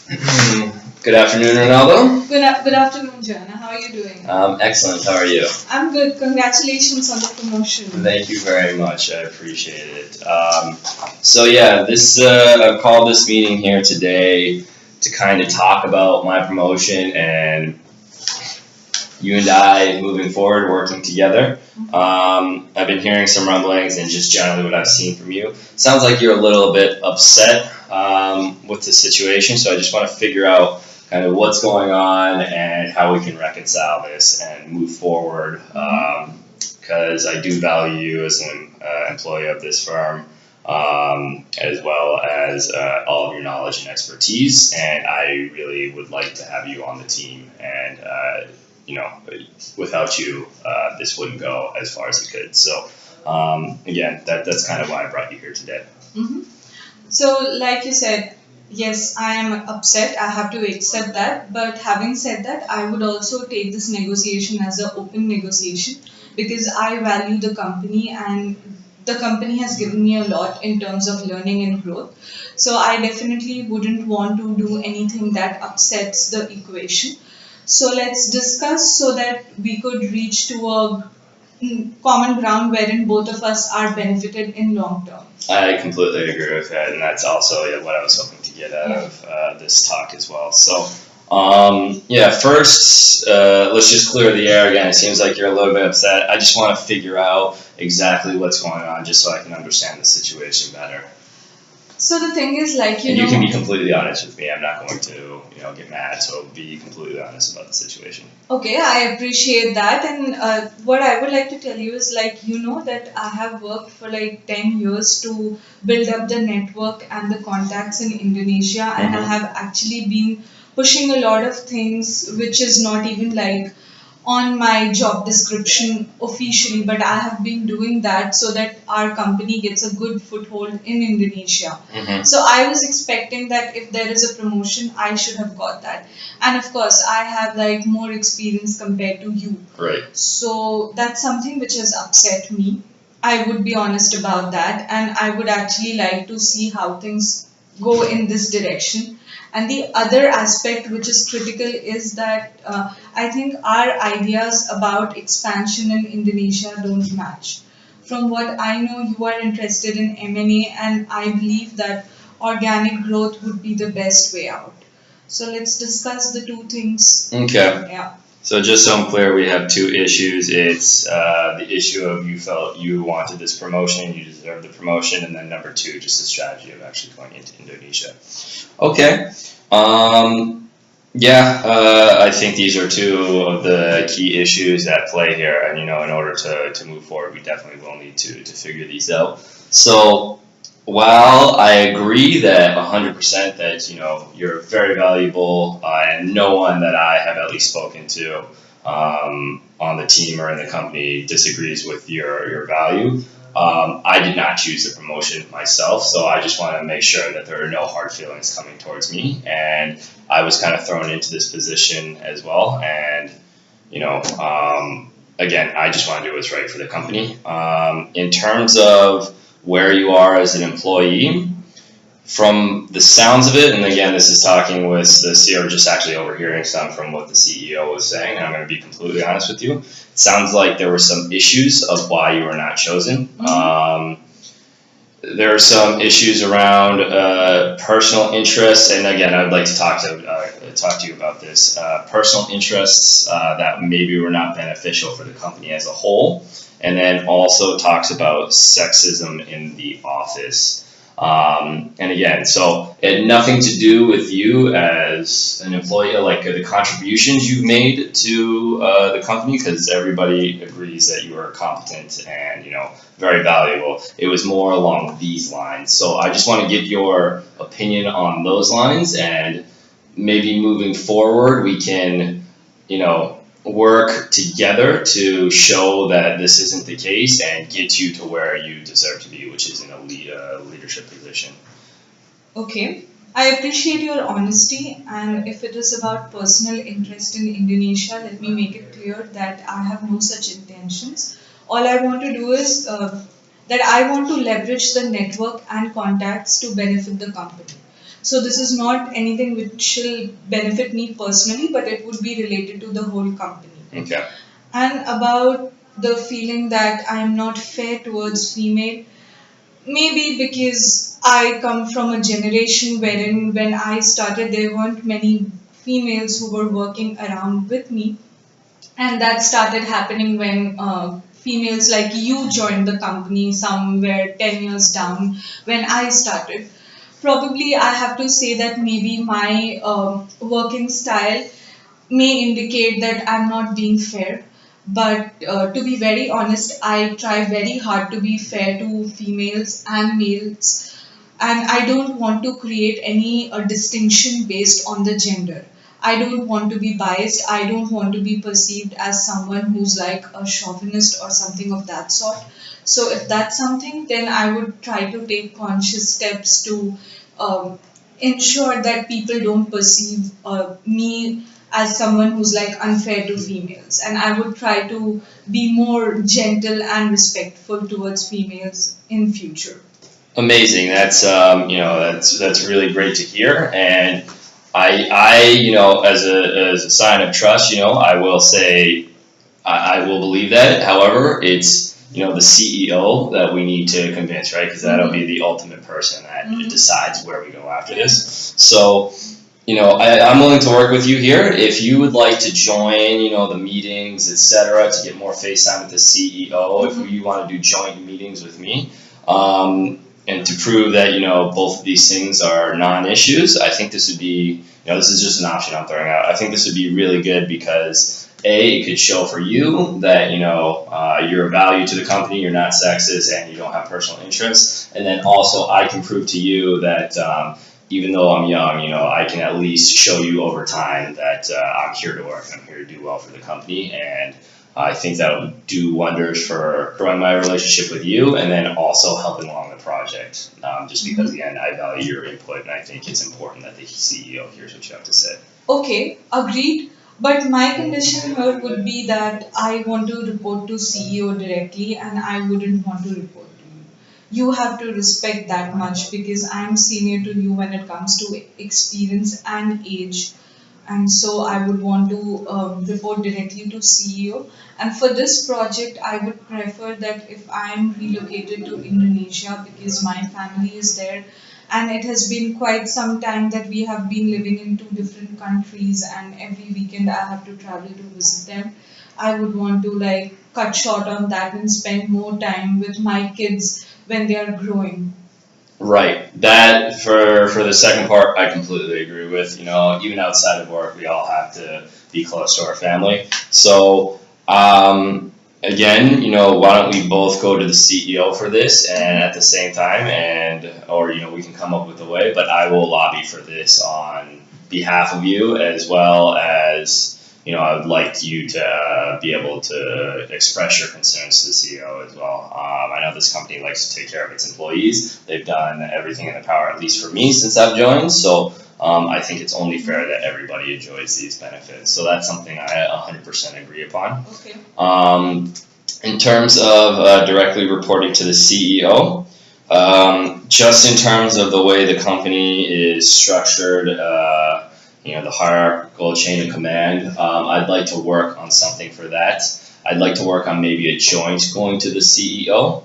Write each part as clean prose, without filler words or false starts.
Good afternoon, Ronaldo. Good afternoon, Jana. How are you doing? Excellent. How are you? I'm good. Congratulations on the promotion. Thank you very much. I appreciate it. This I've called this meeting here today to kind of talk about my promotion and you and I moving forward, working together. I've been hearing some rumblings and just generally what I've seen from you. Sounds like you're a little bit upset with the situation, so I just want to figure out kind of what's going on and how we can reconcile this and move forward. Because I do value you as an employee of this firm, as well as all of your knowledge and expertise, and I really would like to have you on the team. And without you, this wouldn't go as far as it could. So, again, that's kind of why I brought you here today. Mm-hmm. So, like you said, yes, I am upset. I have to accept that. But having said that, I would also take this negotiation as an open negotiation because I value the company and the company has given me a lot in terms of learning and growth. So, I definitely wouldn't want to do anything that upsets the equation. So, let's discuss so that we could reach to a common ground wherein both of us are benefited in long term. I completely agree with that, and that's also what I was hoping to get out of this talk as well. So, first, let's just clear the air again. It seems like you're a little bit upset. I just want to figure out exactly what's going on just so I can understand the situation better. So the thing is, you can be completely honest with me. I'm not going to, get mad. So be completely honest about the situation. Okay, I appreciate that. And what I would like to tell you is, that I have worked for 10 years to build up the network and the contacts in Indonesia, and I have actually been pushing a lot of things which is not even on my job description officially, but I have been doing that so that our company gets a good foothold in Indonesia. So I was expecting that if there is a promotion, I should have got that. And of course, I have more experience compared to you. Right. So that's something which has upset me. I would be honest about that, and I would actually like to see how things go in this direction. And the other aspect which is critical is that I think our ideas about expansion in Indonesia don't match. From what I know, you are interested in M&A, and I believe that organic growth would be the best way out. So let's discuss the two things. Okay. Yeah. So just so I'm clear, we have two issues. It's the issue of you felt you wanted this promotion, you deserve the promotion, and then number two, just the strategy of actually going into Indonesia. Okay. I think these are two of the key issues at play here, and in order to move forward, we definitely will need to figure these out. So while I agree that 100% that you're very valuable, and no one that I have at least spoken to on the team or in the company disagrees with your value. I did not choose the promotion myself, so I just want to make sure that there are no hard feelings coming towards me. And I was kind of thrown into this position as well. And, again, I just want to do what's right for the company. In terms of where you are as an employee, from the sounds of it, and again, this is talking with the CEO, just actually overhearing some from what the CEO was saying, and I'm going to be completely honest with you. It sounds like there were some issues of why you were not chosen. There are some issues around personal interests, and again, I would like to talk to you about this. Personal interests that maybe were not beneficial for the company as a whole, and then also talks about sexism in the office. And again, so it had nothing to do with you as an employee, like the contributions you've made to the company, because everybody agrees that you are competent and very valuable. It was more along these lines. So I just want to get your opinion on those lines, and maybe moving forward, we can work together to show that this isn't the case and get you to where you deserve to be, which is in a leadership position. Okay. I appreciate your honesty, and if it is about personal interest in Indonesia, let me make it clear that I have no such intentions. All I want to do is that I want to leverage the network and contacts to benefit the company. So this is not anything which will benefit me personally, but it would be related to the whole company. Okay. And about the feeling that I am not fair towards female, maybe because I come from a generation wherein when I started there weren't many females who were working around with me, and that started happening when females like you joined the company somewhere 10 years down when I started. Probably I have to say that maybe my working style may indicate that I'm not being fair. But to be very honest, I try very hard to be fair to females and males, and I don't want to create any distinction based on the gender. I don't want to be biased. I don't want to be perceived as someone who's like a chauvinist or something of that sort. So if that's something, then I would try to take conscious steps to um, ensure that people don't perceive me as someone who's like unfair to females, and I would try to be more gentle and respectful towards females in future. Amazing. That's that's really great to hear. And as a sign of trust, I will say I will believe that. However, it's the CEO that we need to convince, right? Because that'll be the ultimate person that decides where we go after this. So, I'm willing to work with you here. If you would like to join, the meetings, etc., to get more face time with the CEO, if you want to do joint meetings with me, and to prove that both of these things are non-issues, I think this would be, this is just an option I'm throwing out. I think this would be really good because it could show for you that you're a value to the company, you're not sexist, and you don't have personal interests, and then also I can prove to you that even though I'm young, I can at least show you over time that I'm here to work, I'm here to do well for the company, and I think that would do wonders for growing my relationship with you, and then also helping along the project. Just because, again, I value your input, and I think it's important that the CEO hears what you have to say. Okay, agreed. But my condition here would be that I want to report to CEO directly and I wouldn't want to report to you. You have to respect that much because I'm senior to you when it comes to experience and age. And so I would want to report directly to CEO. And for this project, I would prefer that if I'm relocated to Indonesia because my family is there, and it has been quite some time that we have been living in two different countries, and every weekend I have to travel to visit them. I would want to like cut short on that and spend more time with my kids when they are growing. Right. That for the second part, I completely agree with. Even outside of work, we all have to be close to our family. So, again, why don't we both go to the CEO for this, and at the same time, or we can come up with a way. But I will lobby for this on behalf of you, as well as I would like you to be able to express your concerns to the CEO as well. I know this company likes to take care of its employees. They've done everything in their power, at least for me, since I've joined. So I think it's only fair that everybody enjoys these benefits. So that's something I 100% agree upon. Okay. In terms of directly reporting to the CEO, just in terms of the way the company is structured, the hierarchical chain of command, I'd like to work on something for that. I'd like to work on maybe a joint going to the CEO,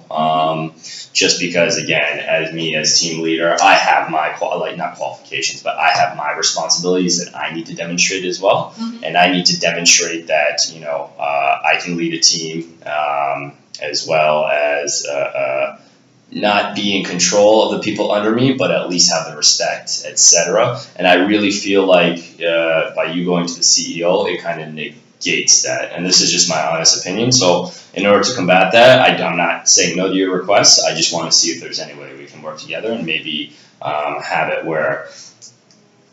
just because, again, as team leader, I have my, not qualifications, but I have my responsibilities that I need to demonstrate as well. And I need to demonstrate that, I can lead a team, as well as not be in control of the people under me, but at least have the respect, etc. And I really feel like by you going to the CEO, it kind of negates that. And this is just my honest opinion. So in order to combat that, I'm not saying no to your requests. I just want to see if there's any way we can work together and maybe have it where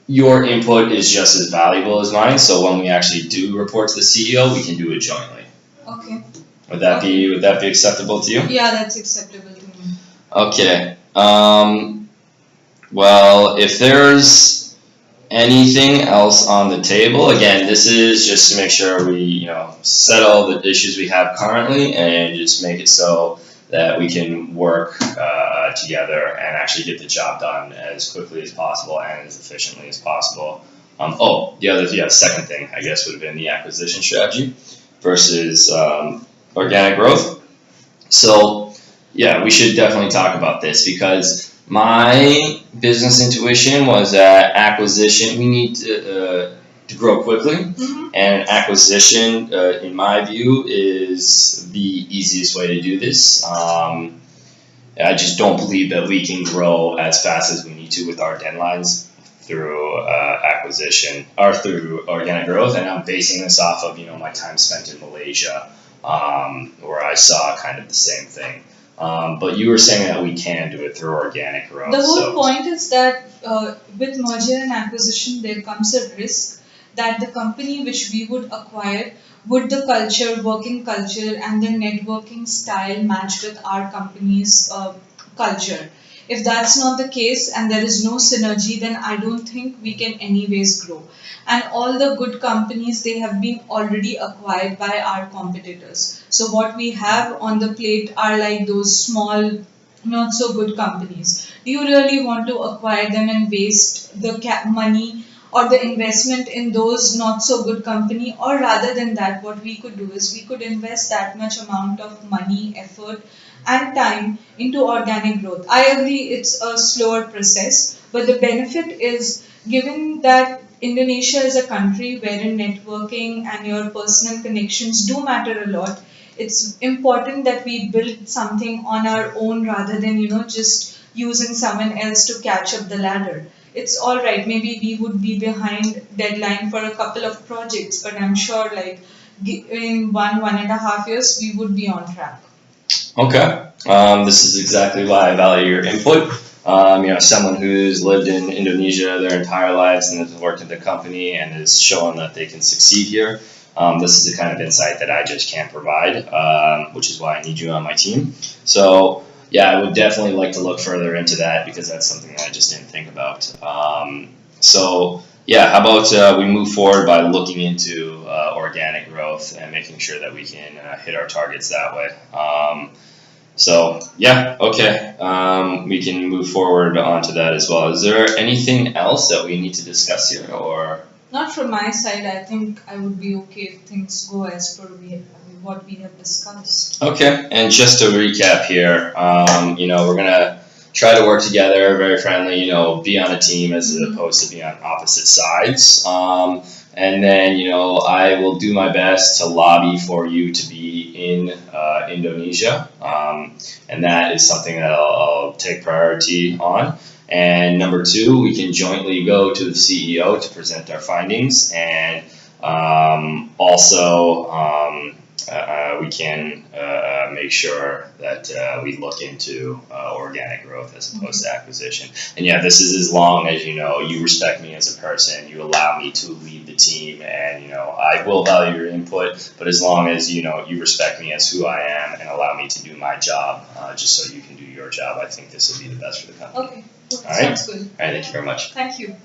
your input is just as valuable as mine. So when we actually do report to the CEO, we can do it jointly. Okay. Would that be acceptable to you? Yeah, that's acceptable to me. Okay. Well, if there's anything else on the table, again, this is just to make sure we, settle the issues we have currently and just make it so that we can work together and actually get the job done as quickly as possible and as efficiently as possible. The second thing, I guess, would have been the acquisition strategy versus organic growth. So, yeah, we should definitely talk about this because my business intuition was that acquisition, we need to grow quickly, and acquisition, in my view, is the easiest way to do this. I just don't believe that we can grow as fast as we need to with our deadlines through acquisition or through organic growth, and I'm basing this off of my time spent in Malaysia, where I saw kind of the same thing. But you were saying that we can do it through organic growth. The whole point is that with merger and acquisition, there comes a risk that the company which we would acquire, would the culture, working culture, and the networking style match with our company's culture? If that's not the case and there is no synergy, then I don't think we can anyways grow. And all the good companies, they have been already acquired by our competitors. So what we have on the plate are like those small, not so good companies. Do you really want to acquire them and waste the money or the investment in those not so good company? Or rather than that, what we could do is we could invest that much amount of money, effort, and time into organic growth. I agree it's a slower process, but the benefit is, given that Indonesia is a country wherein networking and your personal connections do matter a lot, it's important that we build something on our own rather than just using someone else to catch up the ladder. It's all right, maybe we would be behind deadline for a couple of projects, but I'm sure like in 1.5 years we would be on track. Okay. This is exactly why I value your input. Someone who's lived in Indonesia their entire lives and has worked at the company and has shown that they can succeed here. This is the kind of insight that I just can't provide, which is why I need you on my team. So, yeah, I would definitely like to look further into that because that's something that I just didn't think about. How about we move forward by looking into organic growth and making sure that we can hit our targets that way. We can move forward onto that as well. Is there anything else that we need to discuss here, or? Not from my side. I think I would be okay if things go as per what we have discussed. Okay, and just to recap here, we're gonna try to work together, very friendly, be on a team as opposed to be on opposite sides. And then, I will do my best to lobby for you to be in Indonesia. And that is something that I'll take priority on. And number two, we can jointly go to the CEO to present our findings. And we can make sure that we look into organic growth as opposed to acquisition. And yeah, this is as long as you respect me as a person, you allow me to lead the team, and I will value your input, but as long as you respect me as who I am and allow me to do my job, just so you can do your job, I think this will be the best for the company. Okay, all right? Sounds good. All right, thank you very much. Thank you.